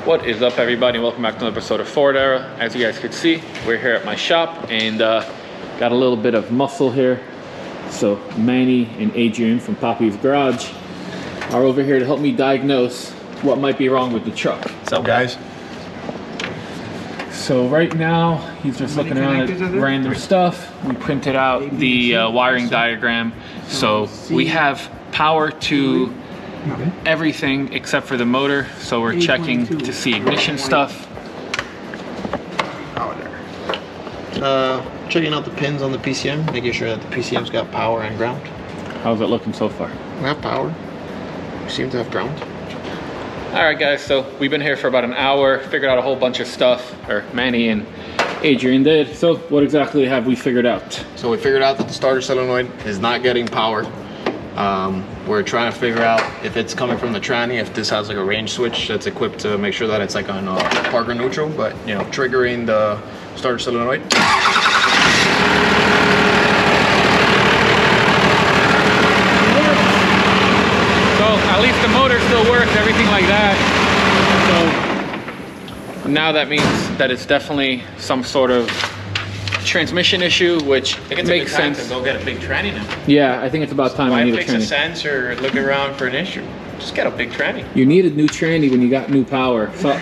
What is up, everybody? Welcome back to another episode of Ford Era. As you guys can see, we're here at my shop and got a little bit of muscle here. So Manny and Adrian from Poppy's Garage are over here to help me diagnose what might be wrong with the truck. What's up, guys? So right now, he's just looking around at random stuff. We printed out the wiring diagram. So we have power to everything except for the motor. So we're checking to see ignition stuff. Power there. Checking out the pins on the PCM, making sure that the PCM's got power and ground. How's it looking so far? We have power. We seem to have ground. All right, guys, so we've been here for about an hour, figured out a whole bunch of stuff, or Manny and Adrian did. So what exactly have we figured out? So we figured out that the starter solenoid is not getting power. We're trying to figure out if it's coming from the TRANNY, if this has like a range switch that's equipped to make sure that it's like on Parker neutral, but you know, triggering the starter solenoid. At least the motor still works, everything like that. So now that means that it's definitely some sort of transmission issue, which makes sense. To go get a big TRANNY now. Yeah, I think it's about time I need a TRANNY. Why fix a sensor or look around for an issue? Just get a big TRANNY. You need a new TRANNY when you got new power. So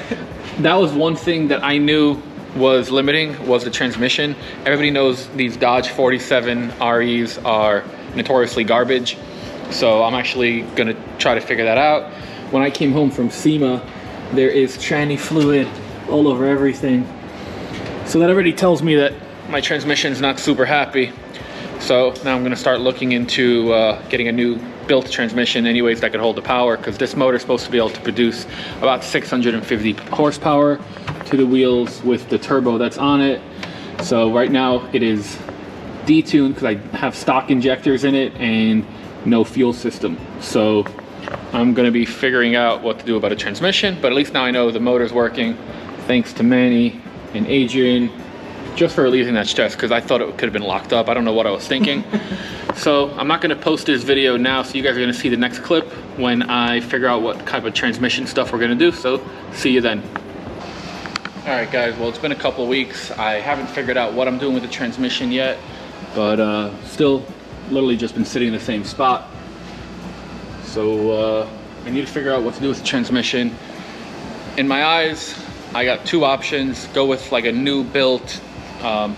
that was one thing that I knew was limiting, was the transmission. Everybody knows these Dodge 47 REs are notoriously garbage. So I'm actually gonna try to figure that out. When I came home from SEMA, there is TRANNY fluid all over everything. So that already tells me that my transmission's not super happy. So now I'm gonna start looking into getting a new built transmission anyways that could hold the power, because this motor is supposed to be able to produce about 650 horsepower to the wheels with the turbo that's on it. So right now it is detuned because I have stock injectors in it and no fuel system. So I'm gonna be figuring out what to do about a transmission, but at least now I know the motor's working, thanks to Manny and Adrian, just for relieving that stress, because I thought it could have been locked up. I don't know what I was thinking. So I'm not gonna post this video now, so you guys are gonna see the next clip when I figure out what type of transmission stuff we're gonna do. So see you then. All right, guys, well, it's been a couple of weeks. I haven't figured out what I'm doing with the transmission yet, but still literally just been sitting in the same spot. So I need to figure out what to do with the transmission. In my eyes, I got two options. Go with like a new built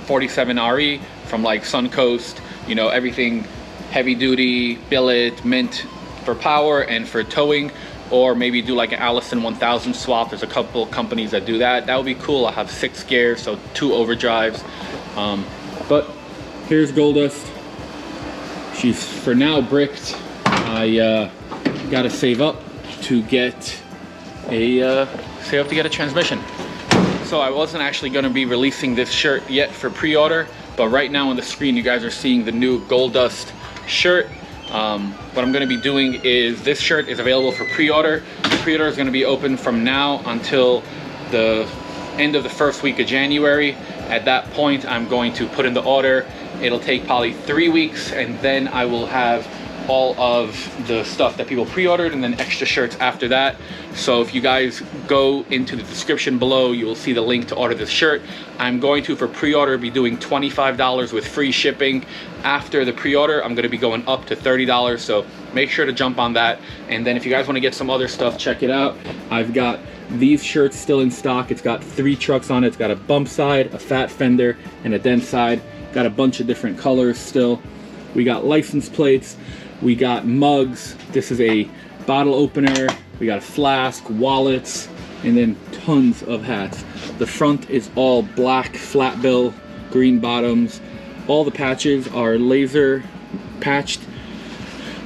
47 RE from like Suncoast, you know, everything heavy duty, billet, mint for power and for towing, or maybe do like an Allison 1000 swap. There's a couple companies that do that. That would be cool. I have 6 gears, so 2 overdrives. But here's Goldust. She's for now bricked. I gotta save up to get a transmission. So I wasn't actually gonna be releasing this shirt yet for pre-order, but right now on the screen you guys are seeing the new Goldust shirt. What I'm gonna be doing is, this shirt is available for pre-order. The pre-order is gonna be open from now until the end of the first week of January. At that point, I'm going to put in the order. It'll take probably 3 weeks, and then I will have all of the stuff that people pre-ordered and then extra shirts after that. So if you guys go into the description below, you will see the link to order this shirt. I'm going to, for pre-order, be doing $25 with free shipping. After the pre-order, I'm going to be going up to $30, so make sure to jump on that. And then if you guys want to get some other stuff, check it out. I've got these shirts still in stock. It's got 3 trucks on it. It's got a bump side, a fat fender, and a dent side. Got a bunch of different colors still. We got license plates. We got mugs. This is a bottle opener. We got a flask, wallets, and then tons of hats. The front is all black flat bill, green bottoms. All the patches are laser patched.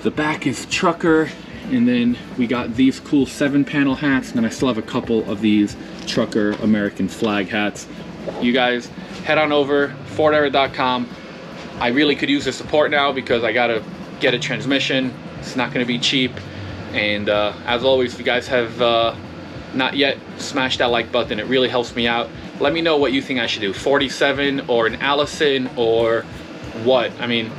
The back is trucker, and then we got these cool 7-panel hats, and then I still have a couple of these trucker American flag hats. You guys head on over FordEra.com. I really could use the support now because I gotta get a transmission. It's not gonna be cheap. And as always, if you guys have not yet smashed that like button, it really helps me out. Let me know what you think I should do, 47 or an Allison or what. I mean,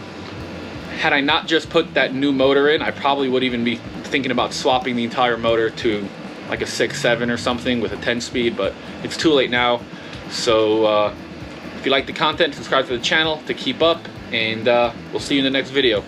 had I not just put that new motor in, I probably would even be thinking about swapping the entire motor to like a 6.7 or something with a 10-speed, but it's too late now. So if you like the content, subscribe to the channel to keep up, and we'll see you in the next video.